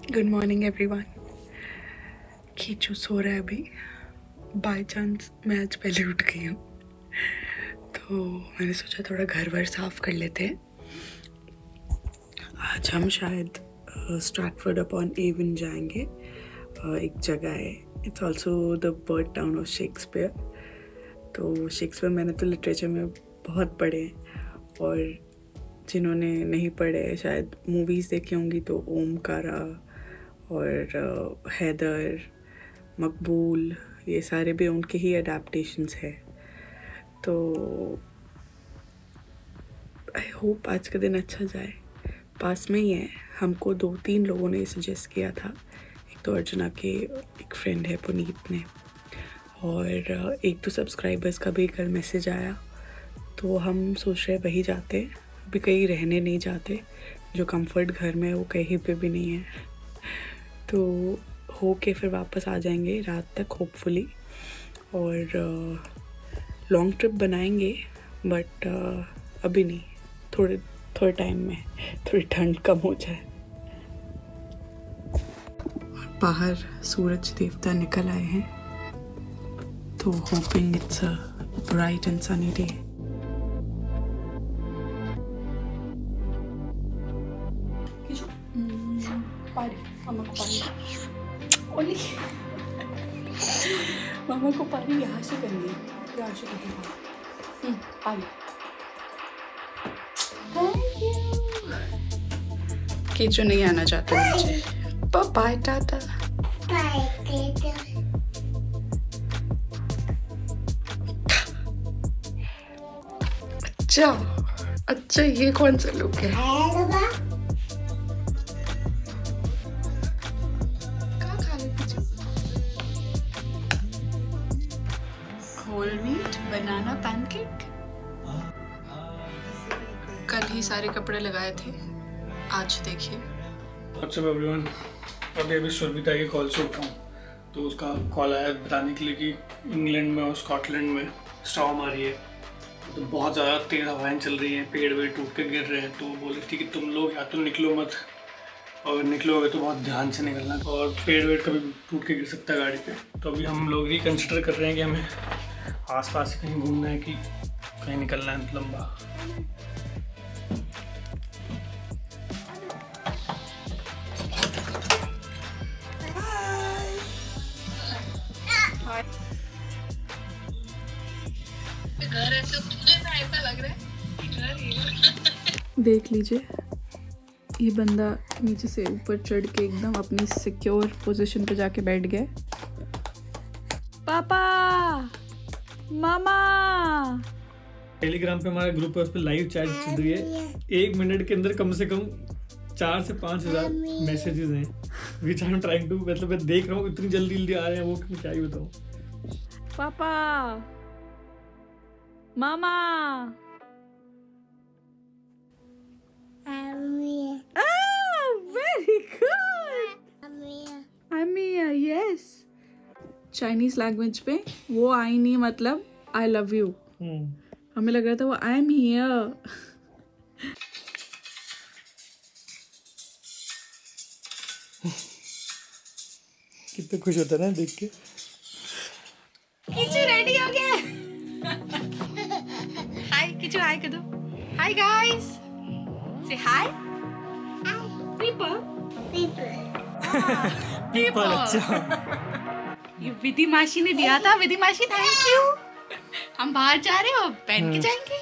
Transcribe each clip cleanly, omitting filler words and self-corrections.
Good morning everyone. खींचू सो रहा है अभी। बाय चांस मैं आज पहले उठ गई हूँ, तो मैंने सोचा थोड़ा घर वर साफ कर लेते हैं। आज हम शायद स्ट्रैटफोर्ड अपॉन एवन जाएंगे। एक जगह है, it's also the birth town of Shakespeare. तो शेक्सपियर मैंने तो लिटरेचर में बहुत पढ़े हैं, और जिन्होंने नहीं पढ़े शायद मूवीज़ देखी होंगी तो ओमकारा और हैदर, मकबूल, ये सारे भी उनके ही अडेप्टेशंस है। तो आई होप आज का दिन अच्छा जाए। पास में ही है, हमको 2-3 लोगों ने सजेस्ट किया था। एक तो अर्चना के एक फ्रेंड है पुनीत ने, और एक तो सब्सक्राइबर्स का भी कल मैसेज आया, तो हम सोच रहे वही जाते। अभी कहीं रहने नहीं जाते, जो कंफर्ट घर में है वो कहीं पे भी नहीं है। तो हो के फिर वापस आ जाएंगे रात तक होपफुली, और लॉन्ग ट्रिप बनाएंगे, बट अभी नहीं, थोड़े टाइम में थोड़ी ठंड कम हो जाए। बाहर सूरज देवता निकल आए हैं, तो hoping it's a bright and sunny day. मामा को पानी यहाँ से करनी है, यहाँ से करनी है। पानी। कीचू नहीं आना चाहता नीचे। बाय टाटा। अच्छा ये कौन सा लुक है? होल व्हीट बनाना पैनकेक। कल ही सारे कपड़े लगाए थे, आज देखिए। WhatsApp everyone. अभी सुरभिता के कॉल से उठा हूँ, तो उसका कॉल आया बताने के लिए कि इंग्लैंड में और स्कॉटलैंड में स्टॉर्म आ रही है, तो बहुत ज़्यादा तेज़ हवाएं चल रही हैं, पेड़ वेड़ टूट के गिर रहे हैं। तो वो बोले थी कि तुम लोग या तो निकलो मत, और निकलोगे तो बहुत ध्यान से निकलना, और पेड़ वेड़ कभी टूट के गिर सकता है गाड़ी पे। तो अभी हम लोग भी कंसिडर कर रहे हैं कि हमें आसपास से कहीं घूमना है कि कहीं निकलना है लंबा। घर ऐसा लग रहा है। देख लीजिए, ये बंदा नीचे से ऊपर चढ़ के एकदम अपनी सिक्योर पोजीशन पे जाके बैठ गया। पापा, मामा। टेलीग्राम पे हमारा ग्रुप है, उस पर लाइव चैट चल रही है। 1 मिनट के अंदर कम से कम 4 से 5 हज़ार मैसेजेस हैं, विच आई एम ट्राइंग टू, मतलब मैं देख रहा हूँ इतनी जल्दी आ रहे हैं वो कि मैं क्या ही बताऊँ। पापा, मामा। Very good. Amiya, yes. Chinese language पे वो आई नहीं मतलब आई लव यू। हमें लग रहा था वो आई एम हियर। कितना खुश होता है ना देख के। किचू रेडी हो गया। हाय किचू, हाय कर दो। हाय गाइस, से हाय। People people. अच्छा, ये विधि मासी ने दिया था। विधि मासी थैंक यू। हम बाहर जा रहे हो, पहन के जाएंगे।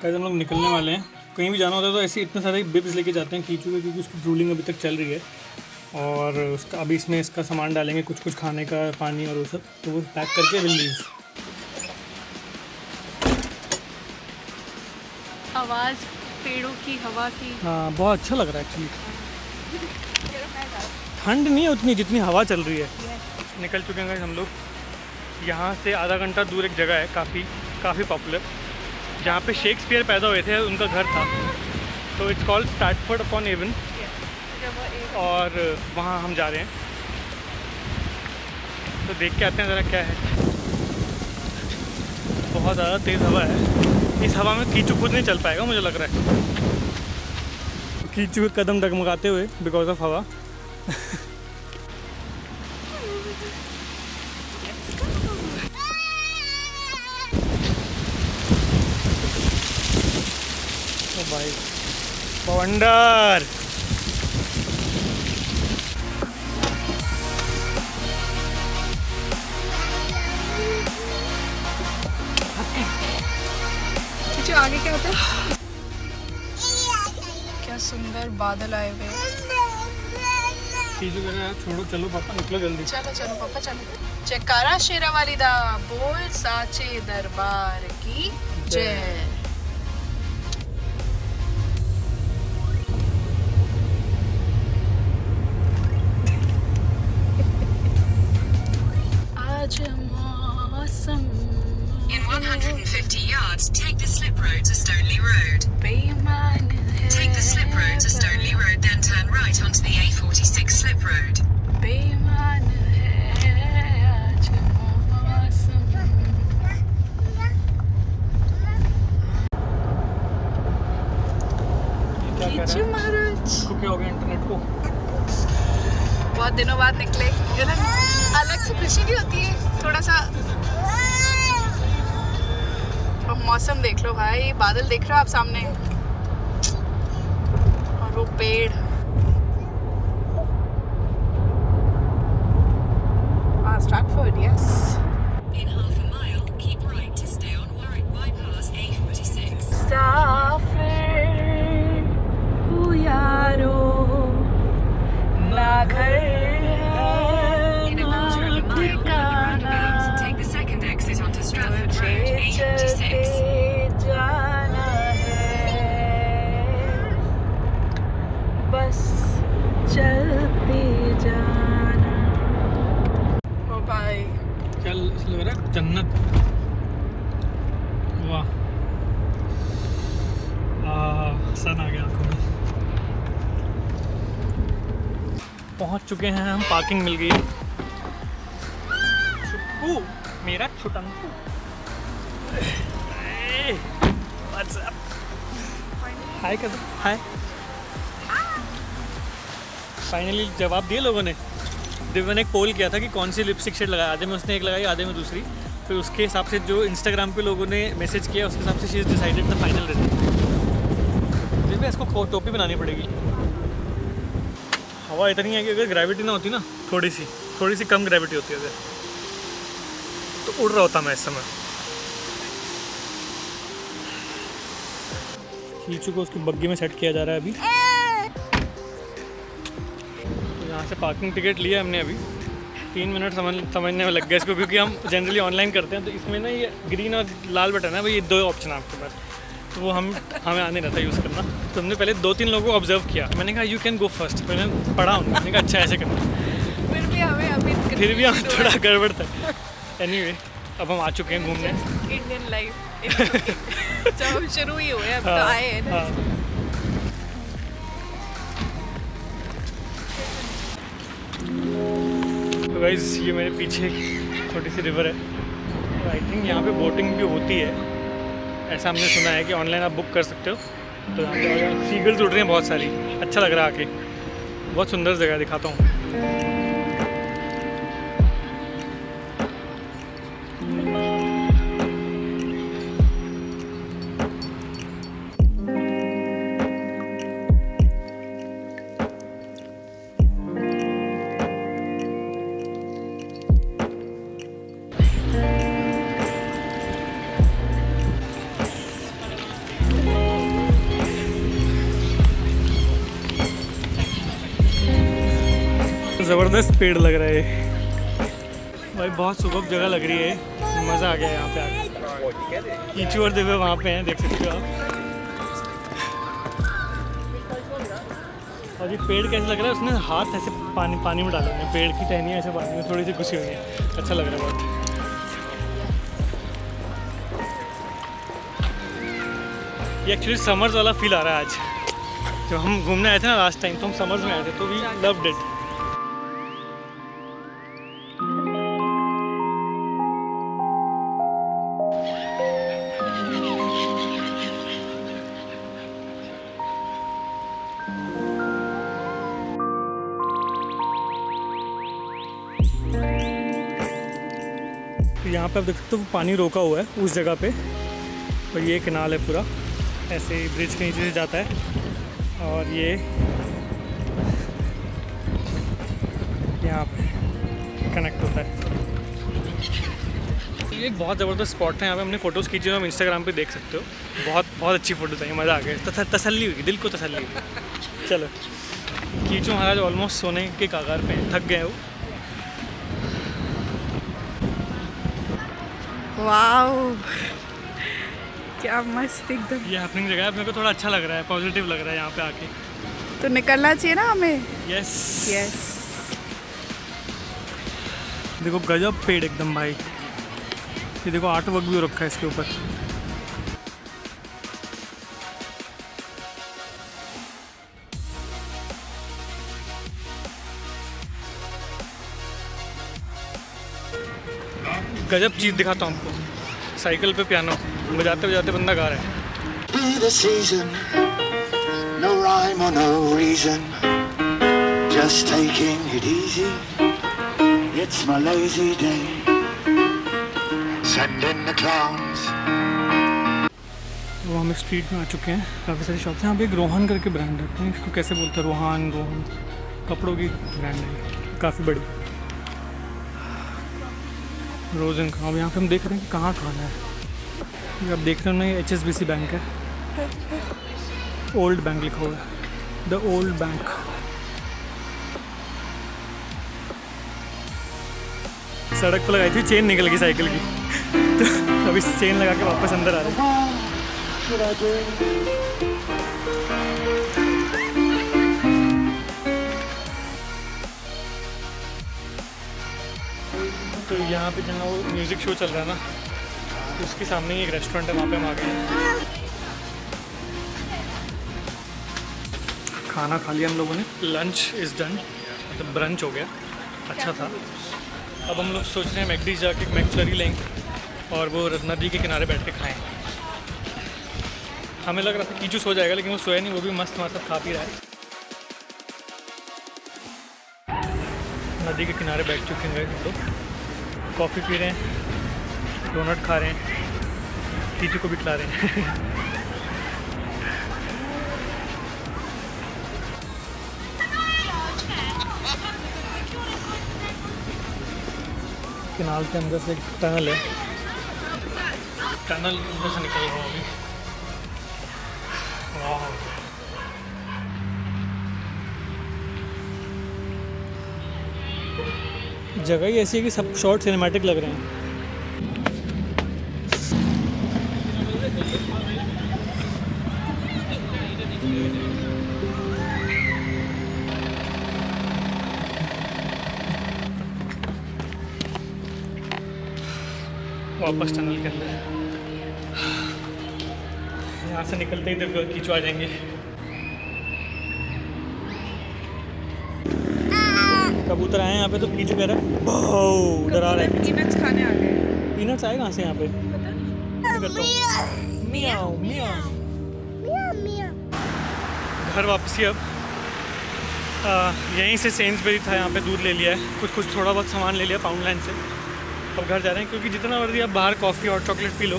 कैसे हम लोग निकलने वाले हैं, कहीं भी जाना होता है तो ऐसे इतने सारे बिब्स लेके जाते हैं कीचू के, क्योंकि उसकी ड्रूलिंग अभी तक चल रही है, और उसका अभी इसमें इसका सामान डालेंगे, कुछ खाने का, पानी और वो सब, तो वो पैक करके विल लीव। आवाज़ पेड़ों की, हवा की। हाँ, बहुत अच्छा लग रहा है एक्चुअली। ठंड नहीं है उतनी जितनी हवा चल रही है। निकल चुके हैं हम लोग। यहाँ से आधा घंटा दूर एक जगह है काफ़ी पॉपुलर, जहाँ पे शेक्सपियर पैदा हुए थे, उनका घर था। तो it's called Stratford upon Avon, और वहाँ हम जा रहे हैं। तो देख के आते हैं ज़रा क्या है। बहुत ज़्यादा तेज़ हवा है, इस हवा में कीचू खुद नहीं चल पाएगा मुझे लग रहा है। कीचू के कदम डगमगाते हुए बिकॉज ऑफ हवा। ओ भाई वंडर। जो आगे क्या होता है? क्या सुंदर बादल आए हुए। छोड़ो चलो पापा निकलो जल्दी। चलो चलो पापा चलो। जयकारा शेरावाली दा बोल साचे दरबार की जय। आज मौसम In 150 yards, take the slip road to Stoneleigh Road. बेईमान है। Take the slip road to Stoneleigh Road, then turn right onto the A46 slip road. बेईमान है आज मौसम। कीचु महाराज को क्या हो गया इंटरनेट को? बहुत दिनों बाद निकले, अलग से खुशी भी होती है थोड़ा सा। और मौसम देख लो भाई, बादल देख रहे हो आप सामने और वो पेड़। Stratford, yes. In half a mile, keep right to stay on Warwick Bypass A46. मुसाफिर हूँ यारो, ना घर In a quarter of a mile, follow the roundabouts and take the second exit onto Stratford Road A46. जाना है, बस चलते जाना। ओ भाई क्या लग रहा है? जन्नत। वाह सन आ गया आंखों में। पहुंच चुके हैं हम, पार्किंग मिल गई है। छुट्टू मेरा छुटंकू। What's up? हाय कर दो, हाय। फाइनली जवाब दिए लोगों ने। दिव्या ने एक पोल किया था कि कौन सी लिपस्टिक शेड लगाया, आधे में उसने एक लगाई आधे में दूसरी। फिर उसके हिसाब से जो इंस्टाग्राम पे लोगों ने मैसेज किया उसके हिसाब से she is decided the final result. Divya इसको टोपी बनानी पड़ेगी। हवा इतनी है कि अगर ग्रेविटी ना होती ना, थोड़ी सी कम ग्रेविटी होती है अगर, तो उड़ रहा होता मैं इस समय। कीचू को उसकी बग्गी में सेट किया जा रहा है अभी। तो यहाँ से पार्किंग टिकट लिया हमने अभी। 3 मिनट समझने में लग गया इसको, क्योंकि हम जनरली ऑनलाइन करते हैं तो इसमें ना ये ग्रीन और लाल बटन है भाई, ये 2 ऑप्शन है आपके पास। तो वो हमें आने रहता है यूज़ करना। तो हमने पहले 2-3 लोगों को ऑब्जर्व किया। मैंने कहा यू कैन गो फर्स्ट। मैंने पढ़ा उनको, मैंने कहा अच्छा ऐसे करना। फिर भी हम थोड़ा गड़बड़ था। एनीवे अब हम आ चुके हैं घूमने। इंडियन लाइफ जब शुरू ही हुए, अब तो आए हैं ना। तो गाइस ये मेरे पीछे एक छोटी सी रिवर है। आई थिंक यहाँ पे बोटिंग भी होती है, ऐसा हमने सुना है कि ऑनलाइन आप बुक कर सकते हो। तो यहाँ पे सीगल्स उड़ रही हैं बहुत सारी, अच्छा लग रहा है आके। बहुत सुंदर जगह दिखाता हूँ। ज़बरदस्त पेड़ लग रहा है भाई, बहुत सुबह जगह लग रही है, मज़ा आ गया यहाँ पे आके। कीचू और दिव्या वहाँ पे हैं, देख सकते हो आप। और ये पेड़ कैसे लग रहा है, उसने हाथ ऐसे पानी में डाले हैं, पेड़ की टहनियाँ ऐसे पानी में थोड़ी सी घुसी हुई है, अच्छा लग रहा है बहुत। ये एक्चुअली समर्स वाला फील आ रहा है आज। जब हम घूमने आए थे ना लास्ट टाइम, तो हम समर्स में आए थे, तो वी लव्ड इट। यहाँ पे आप देख सकते हो पानी रोका हुआ है उस जगह पे, और ये कैनाल है पूरा, ऐसे ही ब्रिज के नीचे से जाता है और ये यहाँ पे कनेक्ट होता है। ये एक बहुत ज़बरदस्त स्पॉट है, यहाँ पे हमने फ़ोटोज़ खींची है, हम इंस्टाग्राम पे देख सकते हो। बहुत बहुत अच्छी फ़ोटोज़ आई, मज़ा आ गया, तसल्ली हुई, दिल को तसल्ली हुई। चलो कीचू महाराज ऑलमोस्ट सोने के कागार पे थक गए वो। वाओ क्या मस्त एकदम। ये हैपनिंग जगह है, मेरे को थोड़ा अच्छा लग रहा है, पॉजिटिव लग रहा है यहाँ पे आके। तो निकलना चाहिए ना हमें। Yes yes. देखो गजब पेड़ एकदम भाई, ये देखो आर्ट वर्क भी हो रखा है इसके ऊपर। गजब चीज़ दिखाता हूँ आपको, साइकिल पे पियानो बजाते बजाते बंदा गा रहा है। Be the season, no rhyme or no reason, just taking it easy, it's my lazy day, send in the clowns। वो हम स्ट्रीट में आ चुके हैं, काफ़ी सारी शॉप्स हैं। यहाँ पे एक रोहन करके ब्रांड है, तो इसको कैसे बोलते हैं, रोहन कपड़ों की ब्रांड है, काफ़ी बड़ी। रोजन का, अब यहाँ पे हम देख रहे हैं कि कहाँ खाना है। आप देख रहे हो ना, ये HSBC बैंक है, ओल्ड बैंक लिखा हुआ है, द ओल्ड बैंक। सड़क पर लगाई थी, चेन निकल गई साइकिल की तो अभी चेन लगा के वापस अंदर आ रहे हैं। तो यहाँ पे जहाँ वो म्यूज़िक शो चल रहा है ना, तो उसके सामने ही एक रेस्टोरेंट है, वहाँ पे हम आ गए हैं। खाना खा लिया हम लोगों ने, लंच इज़ डन, मतलब ब्रंच हो गया, अच्छा था। अब हम लोग सोच रहे हैं मैकडी जाके मैकफ्लरी लेंगे और वो नदी के किनारे बैठ के खाएँ। हमें लग रहा था कीचू सो जाएगा, लेकिन वो सोया नहीं, वो भी मस्त हमारे साथ खा पी रहा है। नदी के किनारे बैठ चुके हैं हम लोग, कॉफ़ी पी रहे हैं, डोनट खा रहे हैं, कीचू को भी खिला रहे हैं किनाल के अंदर से एक टनल है, टनल अंदर से निकल रहा हूँ अभी। वाह, जगह ही ऐसी है कि सब शॉर्ट सिनेमैटिक लग रहे हैं। वापस टनल के अंदर, यहाँ से निकलते ही इधर कीचू आ जाएंगे। कबूतर आए हैं यहाँ पे, तो कीचू कह रहा है उधर आ रहा है। पीनट्स खाने आ गए। पीनट्स आए कहाँ से यहाँ पे? मियाओ मियाओ। घर वापसी अब यहीं से सेंसबेरी था, यहाँ पे दूध ले लिया है, कुछ थोड़ा बहुत सामान ले लिया पाउंडलैंड से। अब घर जा रहे हैं, क्योंकि जितना मर्जी आप बाहर कॉफ़ी और चॉकलेट पी लो,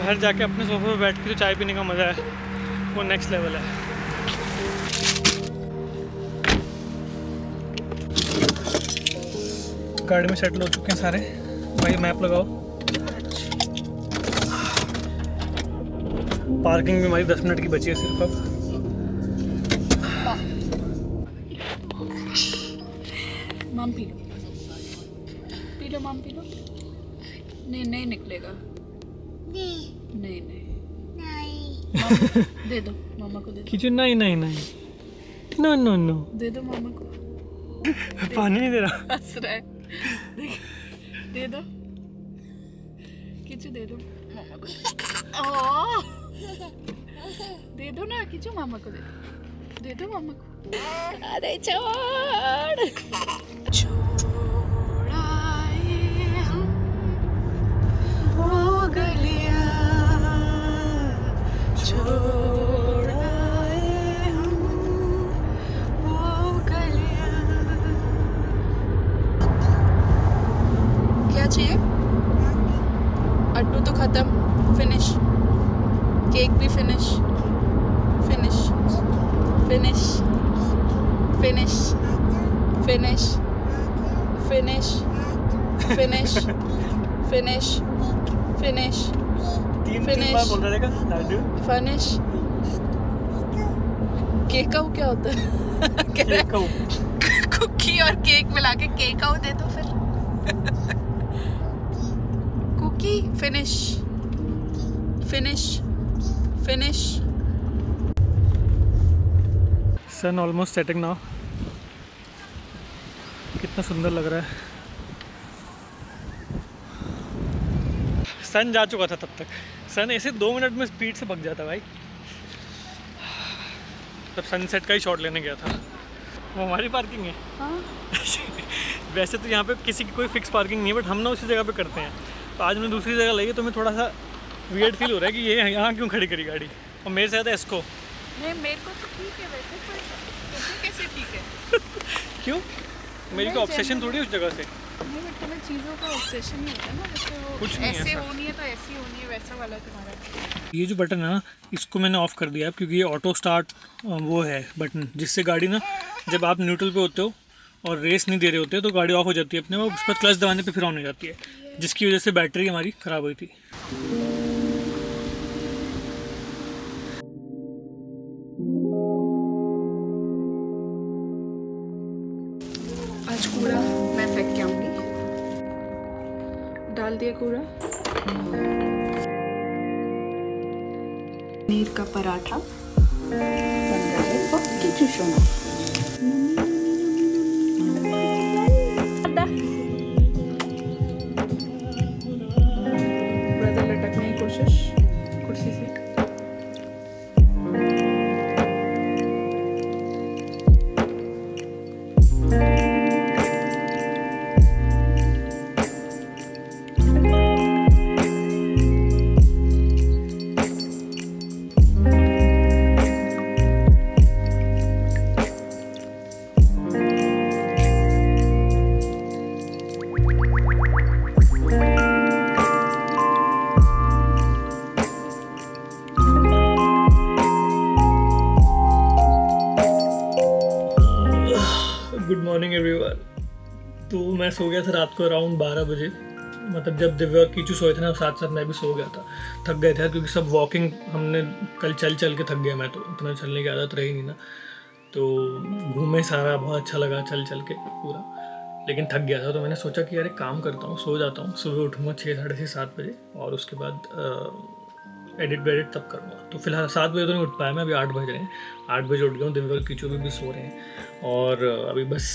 घर जाके अपने सोफे पे बैठ के जो चाय पीने का मज़ा है वो नेक्स्ट लेवल है। गाड़ी में सेटल हो चुके हैं सारे भाई, मैप लगाओ। पार्किंग भी हमारी 10 मिनट की बची है सिर्फ अब। मम पी लो, पी लो मम, पी लो। नहीं नहीं निकलेगा, नहीं नहीं दे दो मामा को, दे दो। कीचू नहीं नहीं नहीं, नो नो नो, दे दो मामा को। पानी नहीं दे रहा, हंस रहा है, दे दो कीचू, दे दो मामा को। दे दो ना कीचू, मामा को दे दो मामा को। अरे छोड़ छोड़ाए हम वो गलियां, छोड़ाए हम वो गलियां। क्या चाहिए? खत्म, फिनिश। केक भी finish, finish, finish, finish, finish, finish, finish, finish, finish, finish, finish. केकाऊ क्या होता है? कुकी और केक मिला के केकाऊ दे दो फिर। Cookie, finish, finish, finish. Sun almost setting now. कितना सुंदर लग रहा है। सन जा चुका था तब तक। सन ऐसे 2 मिनट में स्पीड से भग जाता भाई। तब सनसेट का ही शॉट लेने गया था। वो हमारी पार्किंग है। हाँ। वैसे तो यहाँ पे किसी की कोई फिक्स पार्किंग नहीं है, बट हम ना उसी जगह पे करते हैं। तो आज मैंने दूसरी जगह ली, तो मैं थोड़ा सा वियर्ड फील हो रहा है कि ये यहाँ क्यों खड़ी करी गाड़ी। और मेरे साथ है इसको। नहीं, मेरे को तो ठीक है वैसे, पर कैसे ठीक है? क्यों? मेरी को ऑब्सेशन थोड़ी उस जगह से। नहीं, बट तुम्हें चीज़ों का ऑब्सेशन नहीं होता ना, जैसे वो कुछ नहीं ऐसे ऐसा। होनी है तो ऐसी होनी है, वैसा वाला तुम्हारा। ये जो बटन है ना, इसको मैंने ऑफ़ कर दिया है, क्योंकि ये ऑटो स्टार्ट वो है बटन, जिससे गाड़ी ना जब आप न्यूट्रल पे होते हो और रेस नहीं दे रहे होते तो गाड़ी ऑफ हो जाती है अपने, वो उस पर क्लच दबाने पे फिर ऑन हो जाती है, जिसकी वजह से बैटरी हमारी ख़राब हुई थी। आज कूड़ा मैं फेंक के आऊँगी। डाल दिया कूड़ा। पनीर का पराठा बन रहा है और कीचू सोना। ब्रदर लटकने की कोशिश कुर्सी से। Good morning everyone. तो मैं सो गया था रात को अराउंड 12 बजे, मतलब जब दिव्या और कीचू सोए थे ना, साथ साथ मैं भी सो गया था। थक गए थे क्योंकि सब वॉकिंग हमने कल चल के थक गया मैं, तो इतना चलने की आदत रही नहीं ना, तो घूमे सारा, बहुत अच्छा लगा चल के पूरा, लेकिन थक गया था। तो मैंने सोचा कि यार एक काम करता हूँ, सो जाता हूँ, सुबह उठूँगा 6, साढ़े 6, 7 बजे, और उसके बाद एडिट तब करूँगा। तो फिलहाल 7 बजे तो नहीं उठ पाया मैं, अभी 8 बज रहे हैं। 8 बजे उठ गया हूँ, दिव्या और कीचू भी सो रहे हैं, और अभी बस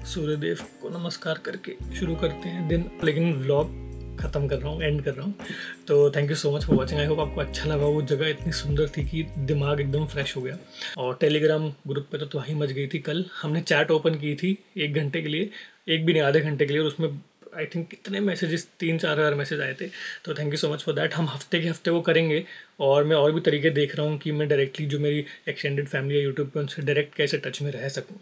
सूर्यदेव को नमस्कार करके शुरू करते हैं दिन। लेकिन व्लॉग ख़त्म कर रहा हूँ, एंड कर रहा हूँ। तो thank you so much for watching. I hope आपको अच्छा लगा। वो जगह इतनी सुंदर थी कि दिमाग एकदम फ्रेश हो गया। और टेलीग्राम ग्रुप पे तो वहीं मच गई थी। कल हमने चैट ओपन की थी 1 घंटे के लिए, 1 भी नहीं, आधे घंटे के लिए, और उसमें आई थिंक कितने मैसेजेस, 3-4 हज़ार मैसेज आए थे। तो thank you so much for that. हम हफ्ते के हफ्ते वो करेंगे, और मैं और भी तरीके देख रहा हूँ कि मैं डायरेक्टली जो मेरी एक्सटेंडेड फैमिली है यूट्यूब पे, उनसे डायरेक्ट कैसे टच में रह सकूँ।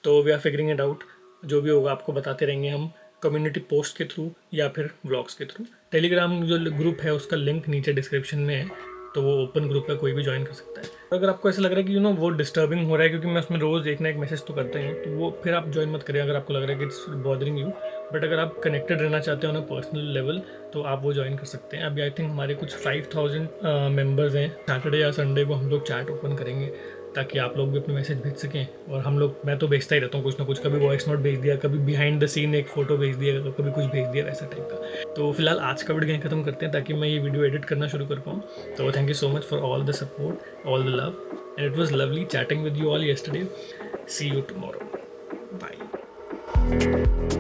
तो we are figuring it out. जो भी होगा आपको बताते रहेंगे हम, कम्युनिटी पोस्ट के थ्रू या फिर व्लॉग्स के थ्रू। टेलीग्राम जो ग्रुप है उसका लिंक नीचे डिस्क्रिप्शन में है, तो वो ओपन ग्रुप है, कोई भी ज्वाइन कर सकता है। अगर आपको ऐसा लग रहा है कि वो डिस्टर्बिंग हो रहा है, क्योंकि मैं उसमें रोज़ एक ना एक मैसेज तो करता ही हूँ, तो वो फिर आप ज्वाइन मत करें अगर आपको लग रहा है कि इट्स बॉदरिंग यू। बट अगर आप कनेक्टेड रहना चाहते हो ना पर्सनल लेवल, तो आप वो ज्वाइन कर सकते हैं। अभी आई थिंक हमारे कुछ 5000 मेम्बर्स हैं। सैटरडे या संडे को हम लोग चैट ओपन करेंगे, ताकि आप लोग भी अपने मैसेज भेज सकें। और हम लोग, मैं तो भेजता ही रहता हूँ कुछ ना कुछ, कभी वॉइस नोट भेज दिया, कभी बिहाइंड द सीन एक फ़ोटो भेज दिया, कभी कुछ भेज दिया, वैसा टाइप का। तो फिलहाल आज का वीडियो यहीं खत्म करते हैं, ताकि मैं ये वीडियो एडिट करना शुरू कर पाऊँ। तो thank you so much for all the support, all the love, and it was lovely chatting with you all yesterday. See you tomorrow. Bye.